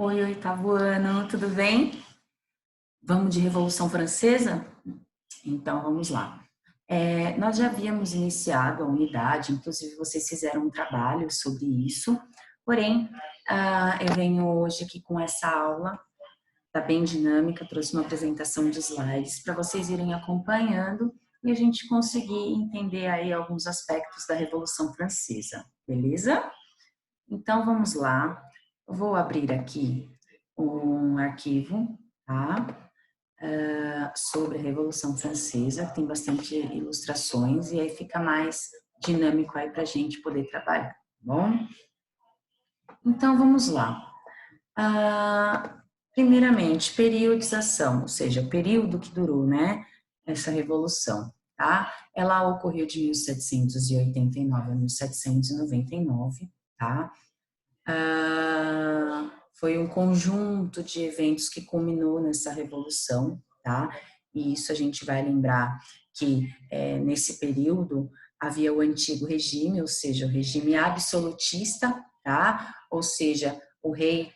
Oi, oitavo ano, tudo bem? Vamos de Revolução Francesa? Então, vamos lá. Nós já havíamos iniciado a unidade, inclusive vocês fizeram um trabalho sobre isso, porém, eu venho hoje aqui com essa aula, tá bem dinâmica, trouxe uma apresentação de slides para vocês irem acompanhando e a gente conseguir entender aí alguns aspectos da Revolução Francesa, beleza? Então, vamos lá. Eu vou abrir aqui um arquivo, tá? Sobre a Revolução Francesa, que tem bastante ilustrações, e aí fica mais dinâmico aí para a gente poder trabalhar, tá bom? Então, vamos lá. Primeiramente, periodização, ou seja, o período que durou, né, essa revolução, tá? Ela ocorreu de 1789 a 1799, tá? Foi um conjunto de eventos que culminou nessa revolução, tá? E isso a gente vai lembrar que nesse período havia o antigo regime, ou seja, o regime absolutista, tá? Ou seja, o rei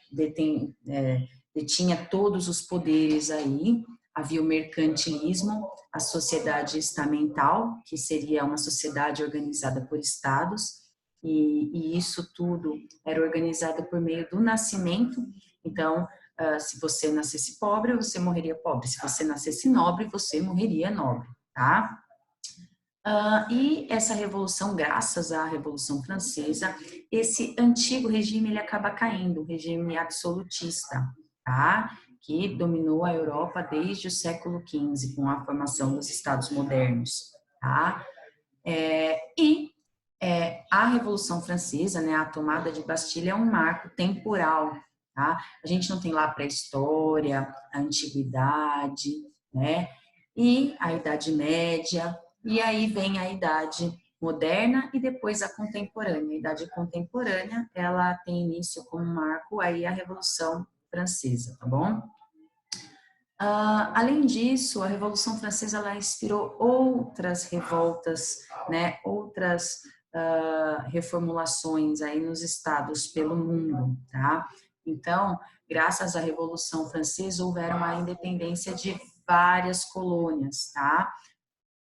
detinha todos os poderes aí, havia o mercantilismo, a sociedade estamental, que seria uma sociedade organizada por estados, e isso tudo era organizado por meio do nascimento. Então, se você nascesse pobre, você morreria pobre. Se você nascesse nobre, você morreria nobre, tá? E essa revolução, graças à Revolução Francesa, esse antigo regime ele acaba caindo, o regime absolutista, tá? Que dominou a Europa desde o século XV, com a formação dos Estados modernos, tá? A Revolução Francesa, né, a tomada de Bastilha é um marco temporal, tá? A gente não tem lá a pré-história, a antiguidade, né? E a Idade Média, e aí vem a Idade Moderna e depois a contemporânea. A Idade Contemporânea, ela tem início como marco aí a Revolução Francesa, tá bom? Além disso, a Revolução Francesa ela inspirou outras revoltas, né, outras reformulações aí nos estados pelo mundo, tá? Então, graças à Revolução Francesa, houveram a independência de várias colônias, tá?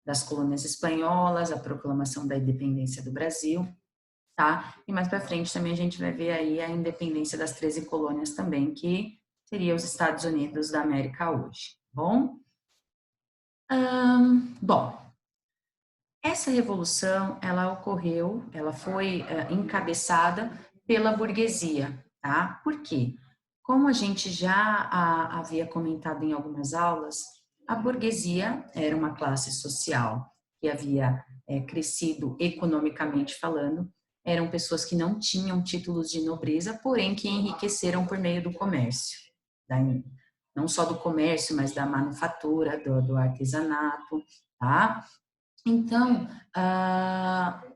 Das colônias espanholas, a proclamação da independência do Brasil, tá? E mais para frente também a gente vai ver aí a independência das 13 colônias também, que seria os Estados Unidos da América hoje, bom? Bom, essa revolução, ela ocorreu, ela foi encabeçada pela burguesia, tá? Por quê? Como a gente já havia comentado em algumas aulas, a burguesia era uma classe social que havia crescido economicamente falando, eram pessoas que não tinham títulos de nobreza, porém que enriqueceram por meio do comércio, não só do comércio, mas da manufatura, do artesanato, tá? Então,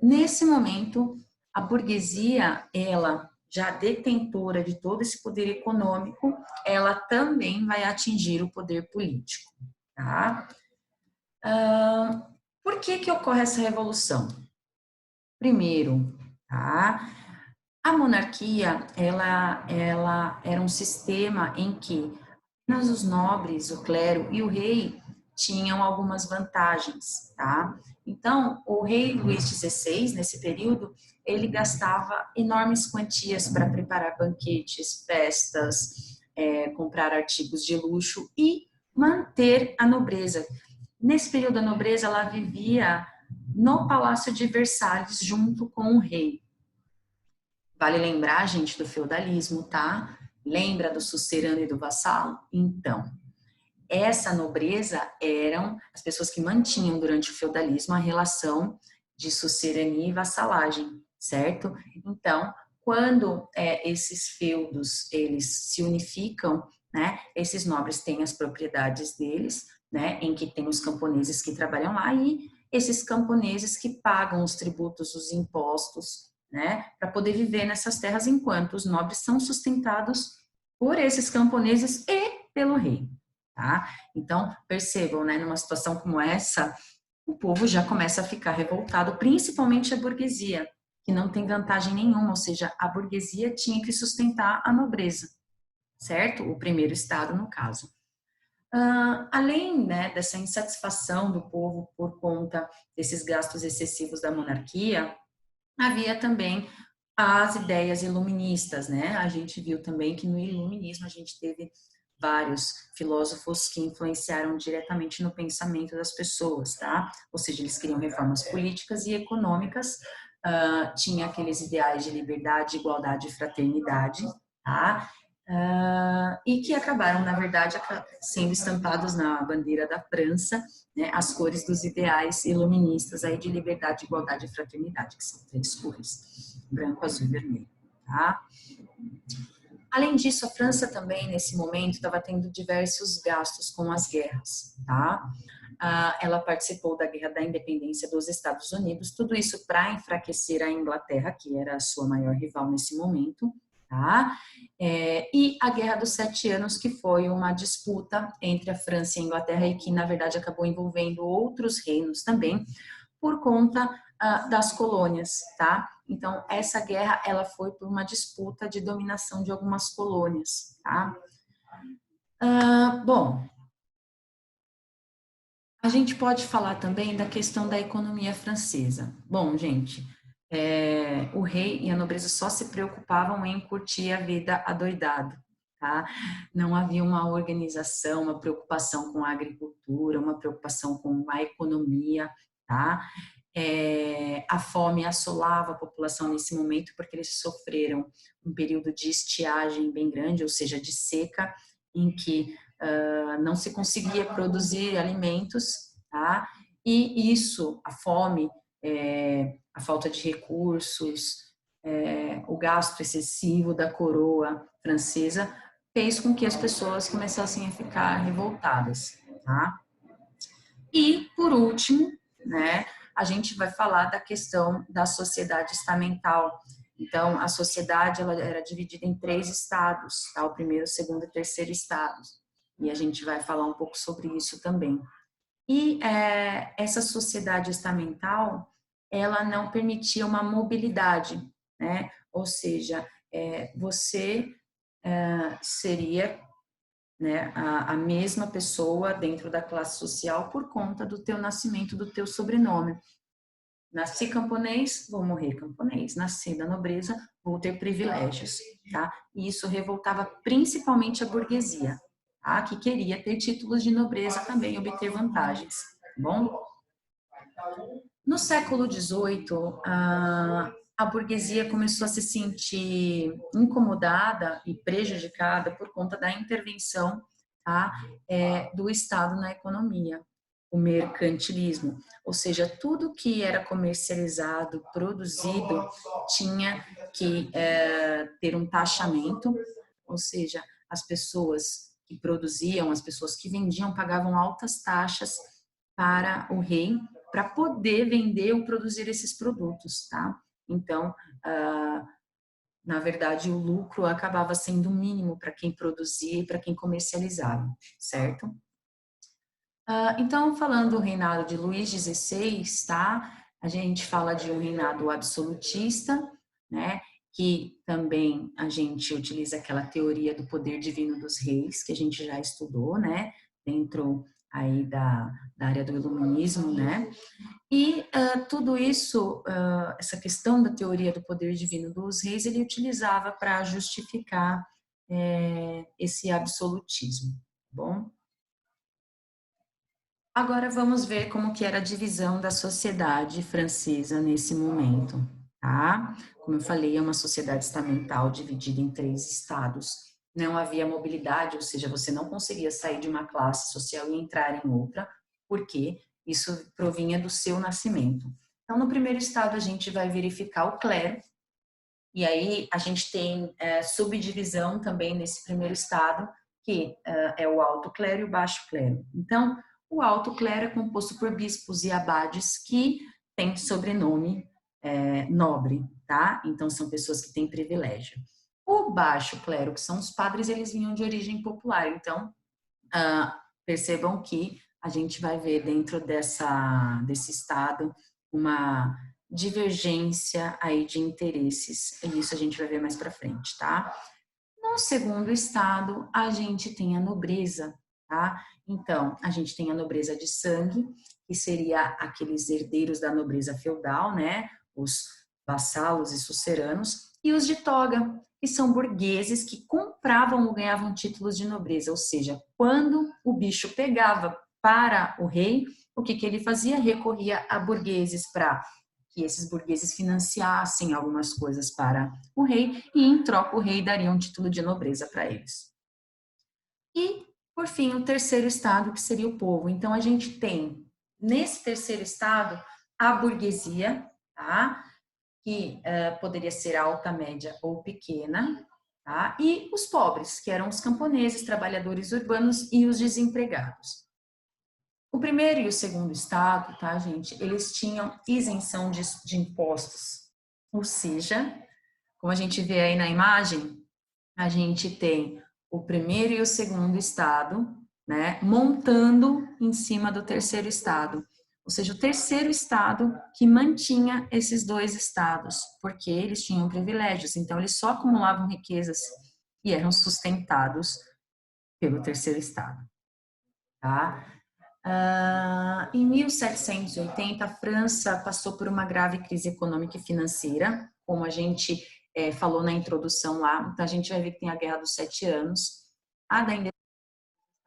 nesse momento, a burguesia, ela já detentora de todo esse poder econômico, ela também vai atingir o poder político, tá? Por que que ocorre essa revolução? Primeiro, tá? A monarquia, ela era um sistema em que apenas os nobres, o clero e o rei tinham algumas vantagens, tá? Então, o rei Luís XVI, nesse período, ele gastava enormes quantias para preparar banquetes, festas, comprar artigos de luxo e manter a nobreza. Nesse período, a nobreza, ela vivia no Palácio de Versalhes, junto com o rei. Vale lembrar, gente, do feudalismo, tá? Lembra do sucerano e do vassalo? Então, essa nobreza eram as pessoas que mantinham durante o feudalismo a relação de sucerania e vassalagem, certo? Então, quando esses feudos eles se unificam, né? Esses nobres têm as propriedades deles, né? Em que tem os camponeses que trabalham lá e esses camponeses que pagam os tributos, os impostos, né? Para poder viver nessas terras enquanto os nobres são sustentados por esses camponeses e pelo rei. Tá? Então, percebam, né, numa situação como essa, o povo já começa a ficar revoltado, principalmente a burguesia, que não tem vantagem nenhuma, ou seja, a burguesia tinha que sustentar a nobreza, certo? O primeiro estado, no caso. Além, né, dessa insatisfação do povo por conta desses gastos excessivos da monarquia, havia também as ideias iluministas, né? A gente viu também que no iluminismo a gente teve vários filósofos que influenciaram diretamente no pensamento das pessoas, tá? Ou seja, eles queriam reformas políticas e econômicas, tinha aqueles ideais de liberdade, igualdade e fraternidade, tá? E que acabaram, na verdade, sendo estampados na bandeira da França, né, as cores dos ideais iluministas aí de liberdade, igualdade e fraternidade, que são três cores, branco, azul e vermelho, tá? Além disso, a França também, nesse momento, estava tendo diversos gastos com as guerras, tá? Ela participou da Guerra da Independência dos Estados Unidos, tudo isso para enfraquecer a Inglaterra, que era a sua maior rival nesse momento, tá? E a Guerra dos Sete Anos, que foi uma disputa entre a França e a Inglaterra e que, na verdade, acabou envolvendo outros reinos também, por conta das colônias, tá? Então, essa guerra, ela foi por uma disputa de dominação de algumas colônias, tá? Bom, a gente pode falar também da questão da economia francesa. Bom, gente, o rei e a nobreza só se preocupavam em curtir a vida adoidado, tá? Não havia uma organização, uma preocupação com a agricultura, uma preocupação com a economia, tá? A fome assolava a população nesse momento porque eles sofreram um período de estiagem bem grande, ou seja, de seca, em que não se conseguia produzir alimentos, tá? E isso, a fome, a falta de recursos, o gasto excessivo da coroa francesa fez com que as pessoas começassem a ficar revoltadas, tá? E, por último, né, a gente vai falar da questão da sociedade estamental. Então, a sociedade ela era dividida em três estados, tá? O primeiro, o segundo e o terceiro estados. E a gente vai falar um pouco sobre isso também. E essa sociedade estamental, ela não permitia uma mobilidade, né? Ou seja, você seria, né, a mesma pessoa dentro da classe social por conta do teu nascimento, do teu sobrenome. Nasci camponês, vou morrer camponês. Nasci da nobreza, vou ter privilégios, tá? E isso revoltava principalmente a burguesia, tá? Que queria ter títulos de nobreza também, obter vantagens, tá bom? No século XVIII, a burguesia começou a se sentir incomodada e prejudicada por conta da intervenção, tá, do Estado na economia, o mercantilismo, ou seja, tudo que era comercializado, produzido, tinha que ter um taxamento, ou seja, as pessoas que produziam, as pessoas que vendiam pagavam altas taxas para o rei para poder vender ou produzir esses produtos, tá? Então, na verdade, o lucro acabava sendo mínimo para quem produzia e para quem comercializava, certo? Então, falando do reinado de Luís XVI, tá? A gente fala de um reinado absolutista, né? Que também a gente utiliza aquela teoria do poder divino dos reis, que a gente já estudou, né? Dentro aí da área do iluminismo, né? E tudo isso, essa questão da teoria do poder divino dos reis, ele utilizava para justificar esse absolutismo, tá bom? Agora vamos ver como que era a divisão da sociedade francesa nesse momento, tá? Como eu falei, é uma sociedade estamental dividida em três estados. Não havia mobilidade, ou seja, você não conseguia sair de uma classe social e entrar em outra, porque isso provinha do seu nascimento. Então, no primeiro estado, a gente vai verificar o clero, e aí a gente tem subdivisão também nesse primeiro estado, que é o alto clero e o baixo clero. Então, o alto clero é composto por bispos e abades que têm sobrenome nobre, tá? Então, são pessoas que têm privilégio. O baixo clero, que são os padres, eles vinham de origem popular. Então, percebam que a gente vai ver dentro desse estado uma divergência aí de interesses, e isso a gente vai ver mais para frente, tá? No segundo estado, a gente tem a nobreza, tá? Então, a gente tem a nobreza de sangue, que seria aqueles herdeiros da nobreza feudal, né? Os vassalos e suceranos, e os de toga, que são burgueses que compravam ou ganhavam títulos de nobreza, ou seja, quando o bicho pegava para o rei, o que ele fazia? Recorria a burgueses para que esses burgueses financiassem algumas coisas para o rei e, em troca, o rei daria um título de nobreza para eles. E, por fim, o terceiro estado, que seria o povo. Então, a gente tem, nesse terceiro estado, a burguesia, tá? Que poderia ser alta, média ou pequena, tá? E os pobres, que eram os camponeses, trabalhadores urbanos e os desempregados. O primeiro e o segundo estado, tá, gente? Eles tinham isenção de impostos. Ou seja, como a gente vê aí na imagem, a gente tem o primeiro e o segundo estado, né, montando em cima do terceiro estado. Ou seja, o terceiro estado que mantinha esses dois estados, porque eles tinham privilégios, então eles só acumulavam riquezas e eram sustentados pelo terceiro estado, tá? Em 1780, a França passou por uma grave crise econômica e financeira, como a gente falou na introdução lá. Então, a gente vai ver que tem a Guerra dos Sete Anos, a da independência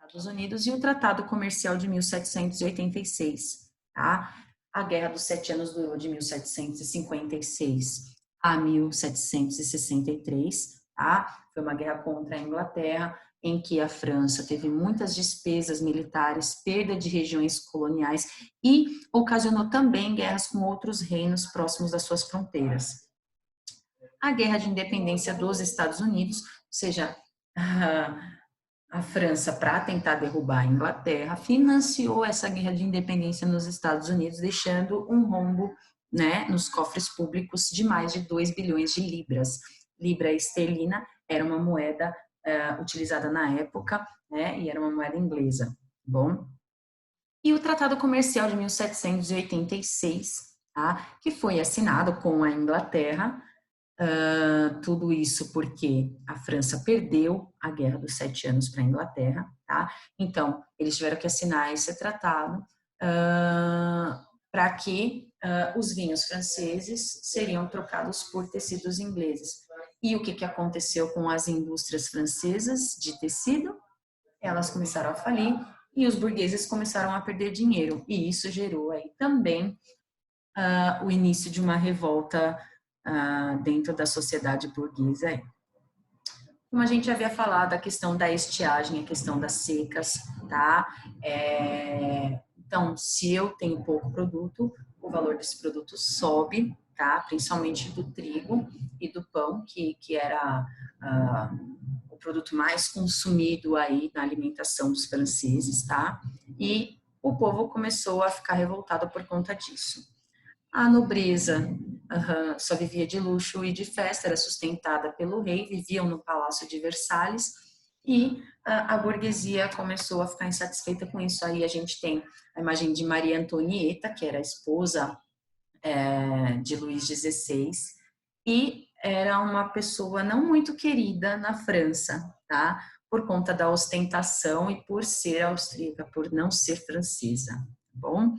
dos Estados Unidos e o Tratado Comercial de 1786. Tá? A Guerra dos Sete Anos durou de 1756 a 1763. Tá? Foi uma guerra contra a Inglaterra, em que a França teve muitas despesas militares, perda de regiões coloniais e ocasionou também guerras com outros reinos próximos das suas fronteiras. A Guerra de Independência dos Estados Unidos, ou seja, a França, para tentar derrubar a Inglaterra, financiou essa guerra de independência nos Estados Unidos, deixando um rombo, né, nos cofres públicos de mais de 2 bilhões de libras. Libra esterlina era uma moeda utilizada na época, né, e era uma moeda inglesa, bom? E o Tratado Comercial de 1786, tá, que foi assinado com a Inglaterra, tudo isso porque a França perdeu a Guerra dos Sete Anos para a Inglaterra, tá? Então, eles tiveram que assinar esse tratado para que os vinhos franceses seriam trocados por tecidos ingleses. E o que aconteceu com as indústrias francesas de tecido? Elas começaram a falir e os burgueses começaram a perder dinheiro. E isso gerou aí também o início de uma revolta dentro da sociedade burguesa. Como a gente havia falado, a questão da estiagem, a questão das secas, tá? Então, se eu tenho pouco produto, o valor desse produto sobe, tá? Principalmente do trigo e do pão, que era o produto mais consumido aí na alimentação dos franceses, tá? E o povo começou a ficar revoltado por conta disso. A nobreza só vivia de luxo e de festa, era sustentada pelo rei, viviam no Palácio de Versalhes, e a burguesia começou a ficar insatisfeita com isso. Aí a gente tem a imagem de Maria Antonieta, que era a esposa de Luís XVI, e era uma pessoa não muito querida na França, tá? Por conta da ostentação e por ser austríaca, por não ser francesa, tá bom?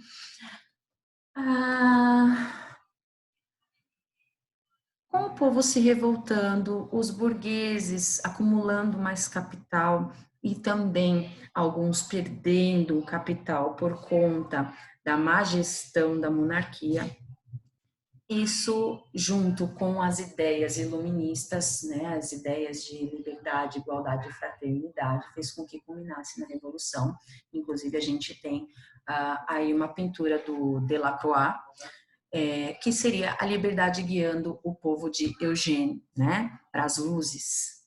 Com o povo se revoltando, os burgueses acumulando mais capital e também alguns perdendo o capital por conta da má gestão da monarquia, isso junto com as ideias iluministas, né, as ideias de liberdade, igualdade e fraternidade, fez com que culminasse na Revolução. Inclusive, a gente tem aí uma pintura do Delacroix, que seria a liberdade guiando o povo de Eugênio, né, para as luzes,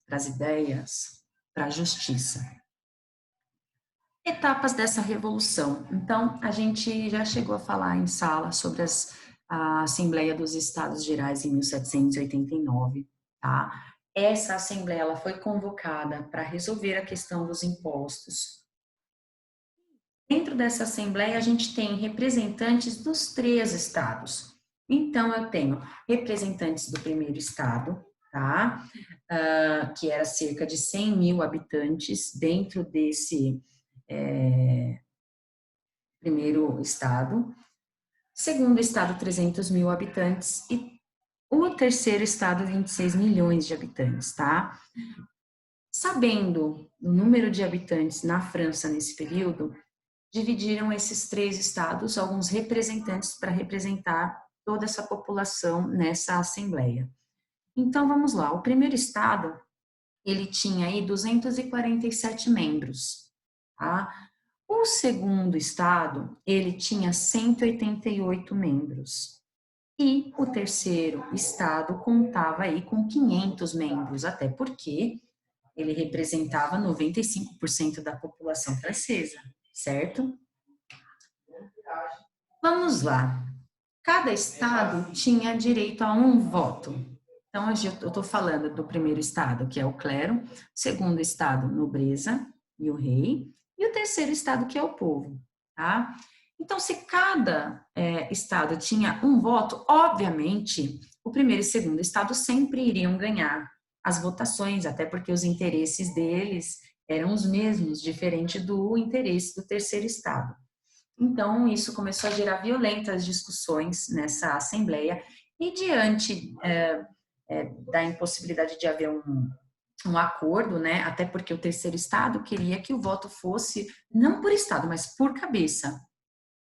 para as ideias, para a justiça. Etapas dessa revolução. Então, a gente já chegou a falar em sala sobre a Assembleia dos Estados Gerais em 1789, tá? Essa Assembleia ela foi convocada para resolver a questão dos impostos. Dentro dessa Assembleia, a gente tem representantes dos 3 estados. Então, eu tenho representantes do primeiro estado, tá? Que era cerca de 100 mil habitantes dentro desse primeiro estado. Segundo estado, 300 mil habitantes. E o terceiro estado, 26 milhões de habitantes, tá? Sabendo o número de habitantes na França nesse período, dividiram esses três estados, alguns representantes para representar toda essa população nessa assembleia. Então, vamos lá. O primeiro estado, ele tinha aí 247 membros, tá? O segundo estado, ele tinha 188 membros. E o terceiro estado contava aí com 500 membros, até porque ele representava 95% da população francesa, certo? Vamos lá. Cada estado tinha direito a um voto. Então, eu estou falando do primeiro estado, que é o clero, segundo estado, nobreza e o rei, e o terceiro estado, que é o povo, tá? Então, se cada estado tinha um voto, obviamente, o primeiro e segundo estado sempre iriam ganhar as votações, até porque os interesses deles eram os mesmos, diferente do interesse do terceiro estado. Então, isso começou a gerar violentas discussões nessa Assembleia, e diante da impossibilidade de haver um acordo, né, até porque o terceiro estado queria que o voto fosse, não por estado, mas por cabeça.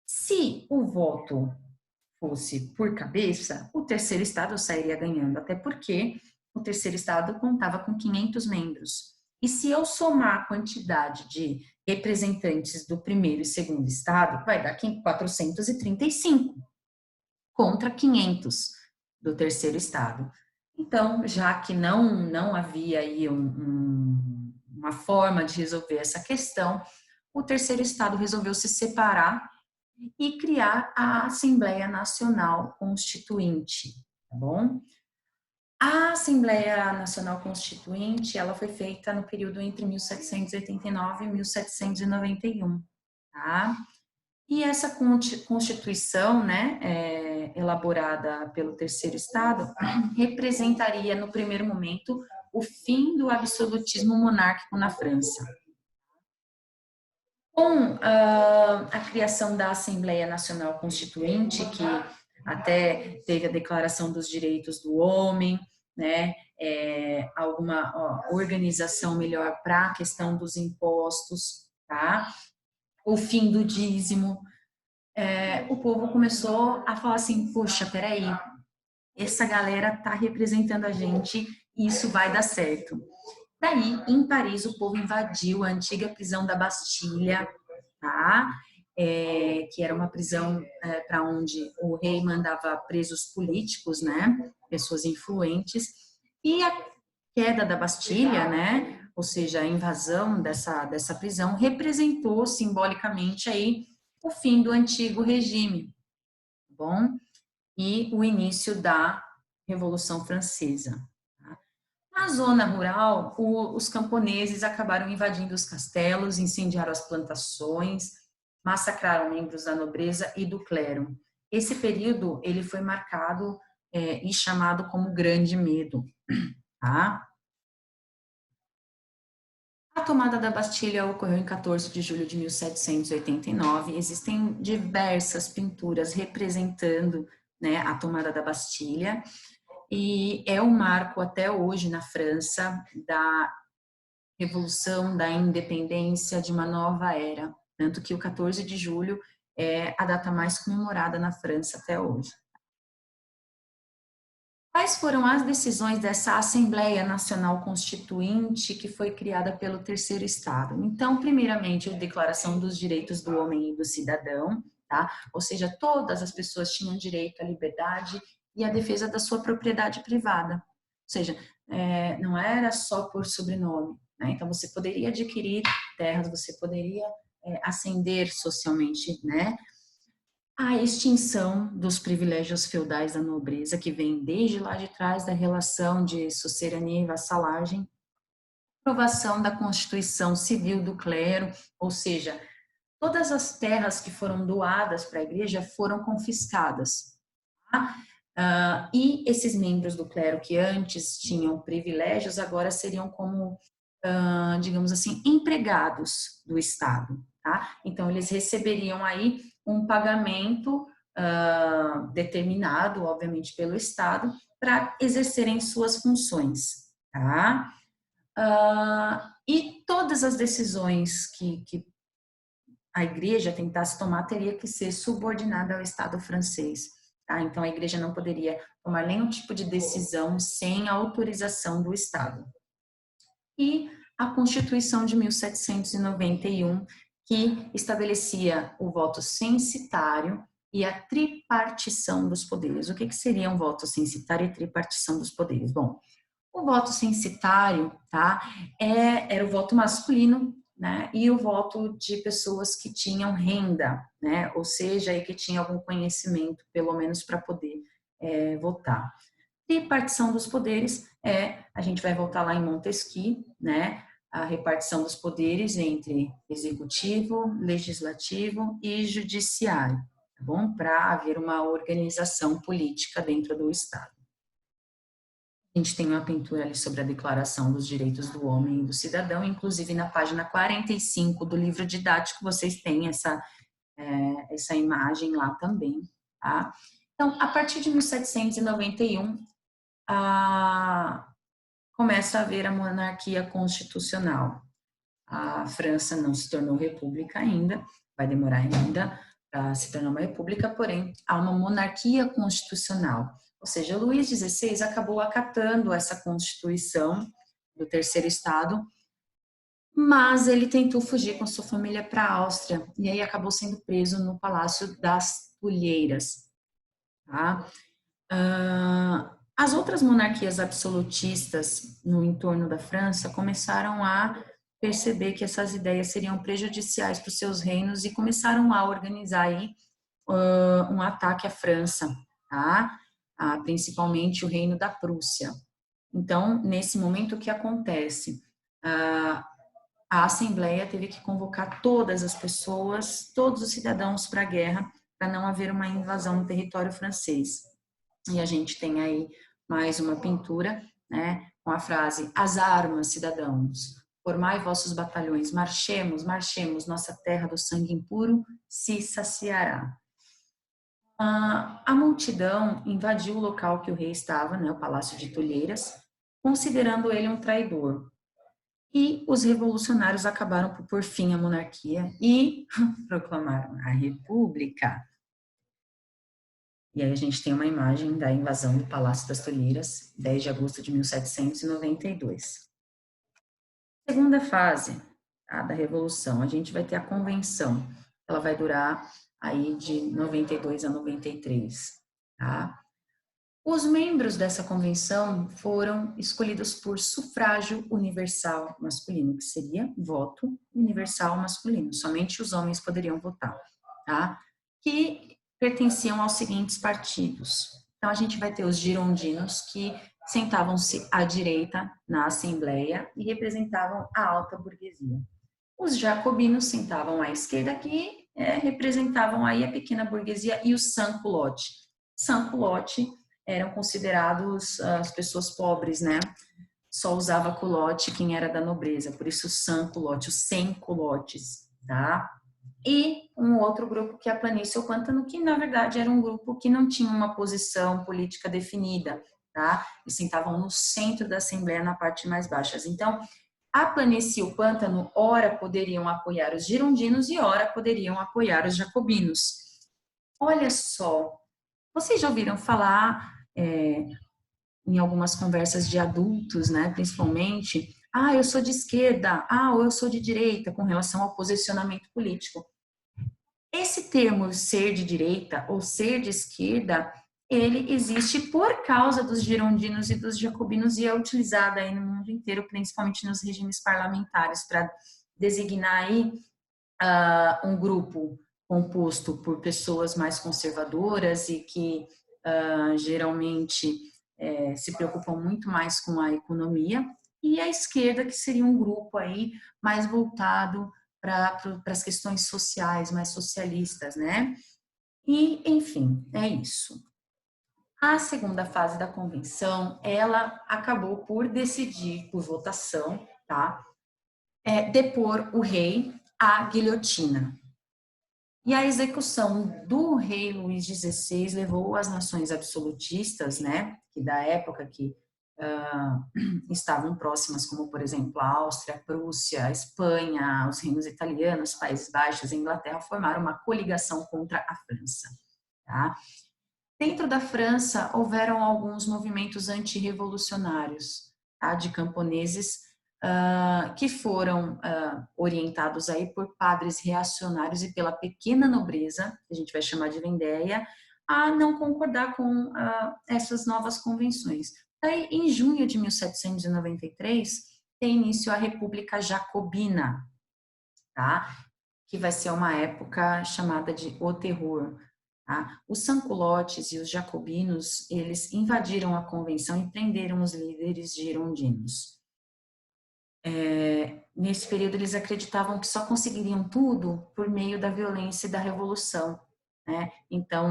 Se o voto fosse por cabeça, o terceiro estado sairia ganhando, até porque o terceiro estado contava com 500 membros. E se eu somar a quantidade de representantes do primeiro e segundo estado, vai dar 435 contra 500 do terceiro estado. Então, já que não havia aí uma forma de resolver essa questão, o terceiro estado resolveu se separar e criar a Assembleia Nacional Constituinte, tá bom? A Assembleia Nacional Constituinte, ela foi feita no período entre 1789 e 1791, tá? E essa Constituição, né, elaborada pelo terceiro estado, representaria, no primeiro momento, o fim do absolutismo monárquico na França. Com a criação da Assembleia Nacional Constituinte, que até teve a Declaração dos Direitos do Homem, né, alguma organização melhor para a questão dos impostos, tá? O fim do dízimo, o povo começou a falar assim, poxa, peraí, essa galera tá representando a gente e isso vai dar certo. Daí, em Paris, o povo invadiu a antiga prisão da Bastilha, tá? Que era uma prisão para onde o rei mandava presos políticos, né? Pessoas influentes. E a queda da Bastilha, né? Ou seja, a invasão dessa prisão representou simbolicamente aí o fim do antigo regime, tá bom? E o início da Revolução Francesa. Na zona rural, os camponeses acabaram invadindo os castelos, incendiaram as plantações, massacraram membros da nobreza e do clero. Esse período ele foi marcado e chamado como Grande Medo. Tá? A tomada da Bastilha ocorreu em 14 de julho de 1789. Existem diversas pinturas representando, né, a tomada da Bastilha. E é um marco até hoje na França da revolução, da independência, de uma nova era. Tanto que o 14 de julho é a data mais comemorada na França até hoje. Quais foram as decisões dessa Assembleia Nacional Constituinte que foi criada pelo terceiro estado? Então, primeiramente, a Declaração dos Direitos do Homem e do Cidadão, tá? Ou seja, todas as pessoas tinham direito à liberdade e à defesa da sua propriedade privada. Ou seja, não era só por sobrenome, né? Então, você poderia adquirir terras, você poderia ascender socialmente, né? A extinção dos privilégios feudais da nobreza, que vem desde lá de trás da relação de sucerania e vassalagem, aprovação da Constituição Civil do Clero, ou seja, todas as terras que foram doadas para a igreja foram confiscadas. Tá? E esses membros do clero que antes tinham privilégios, agora seriam como, digamos assim, empregados do Estado, tá? Então, eles receberiam aí um pagamento determinado, obviamente, pelo Estado, para exercerem suas funções, tá? E todas as decisões que a igreja tentasse tomar teria que ser subordinada ao Estado francês. Tá? Então, a igreja não poderia tomar nenhum tipo de decisão sem a autorização do Estado. E a Constituição de 1791, que estabelecia o voto censitário e a tripartição dos poderes. O que seria um voto censitário e tripartição dos poderes? Bom, o voto censitário, tá, era o voto masculino, né, e o voto de pessoas que tinham renda, né, ou seja, que tinham algum conhecimento, pelo menos para poder votar. Repartição dos poderes a gente vai voltar lá em Montesquieu, né, a repartição dos poderes entre executivo, legislativo e judiciário, tá bom? Para haver uma organização política dentro do Estado. A gente tem uma pintura ali sobre a Declaração dos Direitos do Homem e do Cidadão, inclusive na página 45 do livro didático vocês têm essa imagem lá também, tá? Então, a partir de 1791, começa a haver a monarquia constitucional. A França não se tornou república ainda, vai demorar ainda para se tornar uma república, porém, há uma monarquia constitucional. Ou seja, Luís XVI acabou acatando essa constituição do terceiro estado, mas ele tentou fugir com sua família para a Áustria, e aí acabou sendo preso no Palácio das Tulheiras. Tá? As outras monarquias absolutistas no entorno da França começaram a perceber que essas ideias seriam prejudiciais para os seus reinos e começaram a organizar aí um ataque à França, tá? Principalmente o reino da Prússia. Então, nesse momento, o que acontece? A Assembleia teve que convocar todas as pessoas, todos os cidadãos para a guerra, para não haver uma invasão no território francês. E a gente tem aí mais uma pintura, né, com a frase: as armas, cidadãos, formai vossos batalhões, marchemos, marchemos, nossa terra do sangue impuro se saciará. A multidão invadiu o local que o rei estava, né, o Palácio de Tulheiras, considerando ele um traidor. E os revolucionários acabaram por pôr fim à monarquia e proclamaram a república. E aí a gente tem uma imagem da invasão do Palácio das Tulheiras, 10 de agosto de 1792. Segunda fase, tá, da Revolução, a gente vai ter a Convenção. Ela vai durar aí de 92 a 93, tá? Os membros dessa convenção foram escolhidos por sufrágio universal masculino, que seria voto universal masculino. Somente os homens poderiam votar, tá? Que pertenciam aos seguintes partidos. Então, a gente vai ter os girondinos, que sentavam-se à direita na Assembleia e representavam a alta burguesia. Os jacobinos sentavam à esquerda, que representavam aí a pequena burguesia, e os sans-culottes. Sans-culottes eram considerados as pessoas pobres, né? Só usava culotte quem era da nobreza, por isso sans-culottes, os sem culottes, tá? E um outro grupo que é a planície ou pântano, que na verdade era um grupo que não tinha uma posição política definida, tá? E sentavam no centro da Assembleia, na parte mais baixa. Então, a planície e o pântano, ora poderiam apoiar os girondinos e ora poderiam apoiar os jacobinos. Olha só, vocês já ouviram falar em algumas conversas de adultos, né, principalmente, eu sou de esquerda, ou eu sou de direita, com relação ao posicionamento político. Esse termo ser de direita ou ser de esquerda, ele existe por causa dos girondinos e dos jacobinos e é utilizado aí no mundo inteiro, principalmente nos regimes parlamentares, para designar aí um grupo composto por pessoas mais conservadoras e que geralmente se preocupam muito mais com a economia, e a esquerda, que seria um grupo aí mais voltado para as questões sociais, mais socialistas, né? E, enfim, é isso. A segunda fase da convenção, ela acabou por decidir, por votação, tá? Depor o rei à guilhotina. E a execução do rei Luís XVI levou as nações absolutistas, né, que da época que estavam próximas, como por exemplo a Áustria, a Prússia, a Espanha, os reinos italianos, Países Baixos e Inglaterra, formaram uma coligação contra a França. Tá? Dentro da França, houveram alguns movimentos antirrevolucionários, tá, de camponeses que foram orientados aí por padres reacionários e pela pequena nobreza, que a gente vai chamar de Vendéia, a não concordar com essas novas convenções. Aí, em junho de 1793, tem início a República Jacobina, tá? Que vai ser uma época chamada de O Terror. Tá? Os sanculotes e os jacobinos, eles invadiram a convenção e prenderam os líderes girondinos. Nesse período, eles acreditavam que só conseguiriam tudo por meio da violência e da revolução. Né? Então,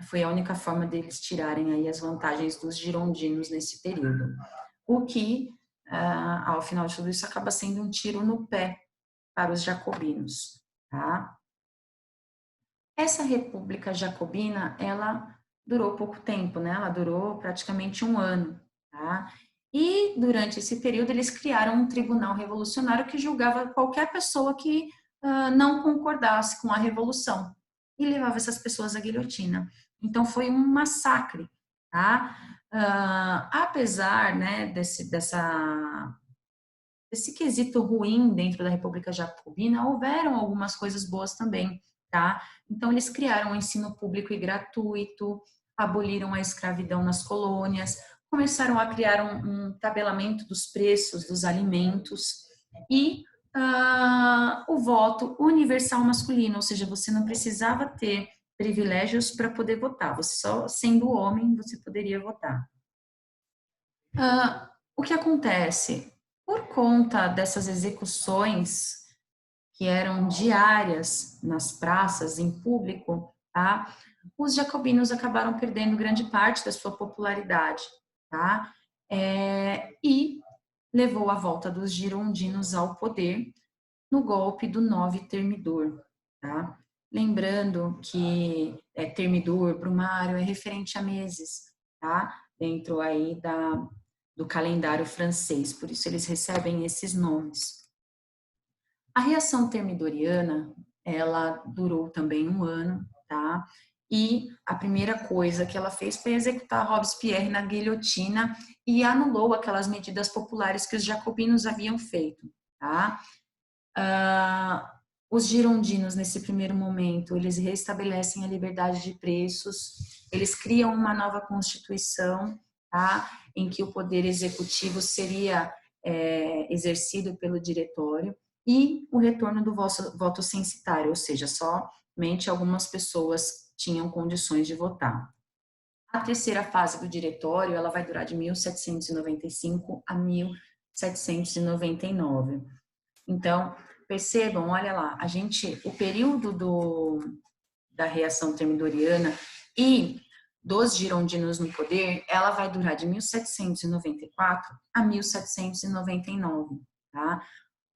foi a única forma deles tirarem aí as vantagens dos girondinos nesse período. O que, ao final de tudo isso, acaba sendo um tiro no pé para os jacobinos. Tá? Essa República Jacobina, ela durou pouco tempo, né? Ela durou praticamente um ano, tá? E durante esse período eles criaram um tribunal revolucionário que julgava qualquer pessoa que não concordasse com a revolução e levava essas pessoas à guilhotina. Então foi um massacre, tá? Apesar, né, desse quesito ruim dentro da República Jacobina, houveram algumas coisas boas também, tá? Então, eles criaram o ensino público e gratuito, aboliram a escravidão nas colônias, começaram a criar um tabelamento dos preços dos alimentos e o voto universal masculino, ou seja, você não precisava ter privilégios para poder votar, você só sendo homem você poderia votar. O que acontece? Por conta dessas execuções que eram diárias nas praças, em público, tá? Os jacobinos acabaram perdendo grande parte da sua popularidade, tá? E levou a volta dos girondinos ao poder no golpe do 9 Termidor, tá? Lembrando que Termidor, Brumário, é referente a meses, tá? Dentro aí do calendário francês, por isso eles recebem esses nomes. A reação termidoriana, ela durou também um ano, tá? E a primeira coisa que ela fez foi executar Robespierre na guilhotina e anulou aquelas medidas populares que os jacobinos haviam feito, tá? Os girondinos, nesse primeiro momento, eles restabelecem a liberdade de preços, eles criam uma nova constituição, tá? Em que o poder executivo seria exercido pelo diretório, e o retorno do voto censitário, ou seja, somente algumas pessoas tinham condições de votar. A terceira fase do diretório, ela vai durar de 1795 a 1799. Então, percebam, olha lá, o período da reação termidoriana e dos girondinos no poder, ela vai durar de 1794 a 1799, tá?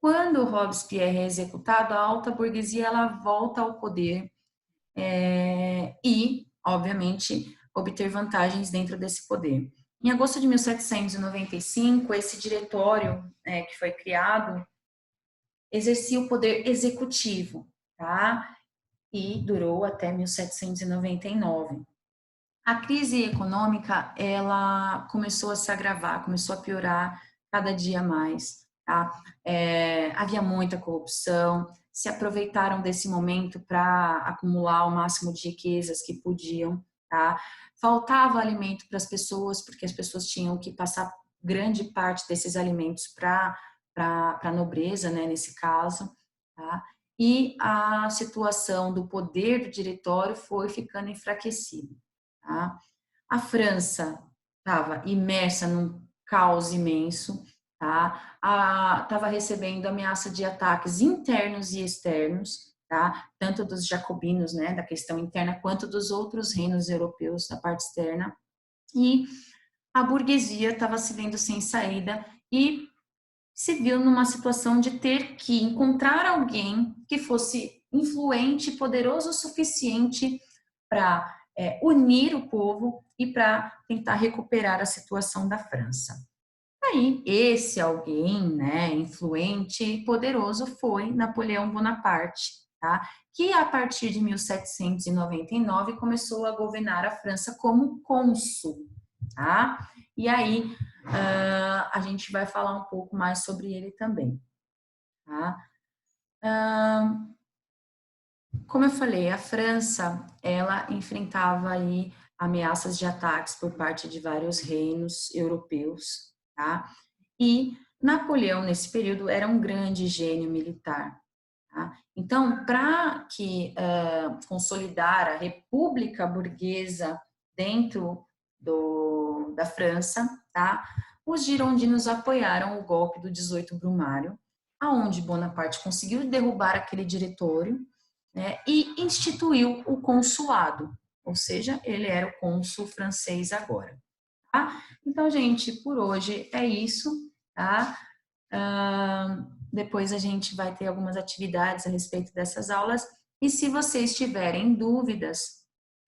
Quando Robespierre é executado, a alta burguesia ela volta ao poder e, obviamente, obter vantagens dentro desse poder. Em agosto de 1795, esse diretório que foi criado exercia o poder executivo, tá? E durou até 1799. A crise econômica, ela começou a se agravar, começou a piorar cada dia mais, tá? Havia muita corrupção, se aproveitaram desse momento para acumular o máximo de riquezas que podiam, tá? Faltava alimento para as pessoas, porque as pessoas tinham que passar grande parte desses alimentos para a nobreza, né, nesse caso, tá? E a situação do poder do diretório foi ficando enfraquecida. Tá? A França estava imersa num caos imenso, tá? Estava recebendo ameaça de ataques internos e externos, tá? Tanto dos jacobinos, né, da questão interna, quanto dos outros reinos europeus da parte externa. E a burguesia estava se vendo sem saída e se viu numa situação de ter que encontrar alguém que fosse influente e poderoso o suficiente para unir o povo e para tentar recuperar a situação da França. Aí, esse alguém, né, influente e poderoso foi Napoleão Bonaparte, tá? Que a partir de 1799 começou a governar a França como cônsul, tá? E aí, a gente vai falar um pouco mais sobre ele também, tá? Como eu falei, a França, ela enfrentava aí ameaças de ataques por parte de vários reinos europeus, tá? E Napoleão, nesse período, era um grande gênio militar, tá? Então, para que consolidar a república burguesa dentro da França, tá? Os girondinos apoiaram o golpe do 18 Brumário, aonde Bonaparte conseguiu derrubar aquele diretório, né, e instituiu o consulado, ou seja, ele era o cônsul francês agora. Tá? Então, gente, por hoje é isso, tá? Depois a gente vai ter algumas atividades a respeito dessas aulas. E se vocês tiverem dúvidas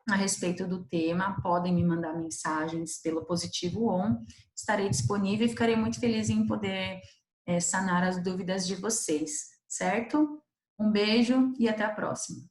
a respeito do tema, podem me mandar mensagens pelo Positivo On. Estarei disponível e ficarei muito feliz em poder sanar as dúvidas de vocês, certo? Um beijo e até a próxima.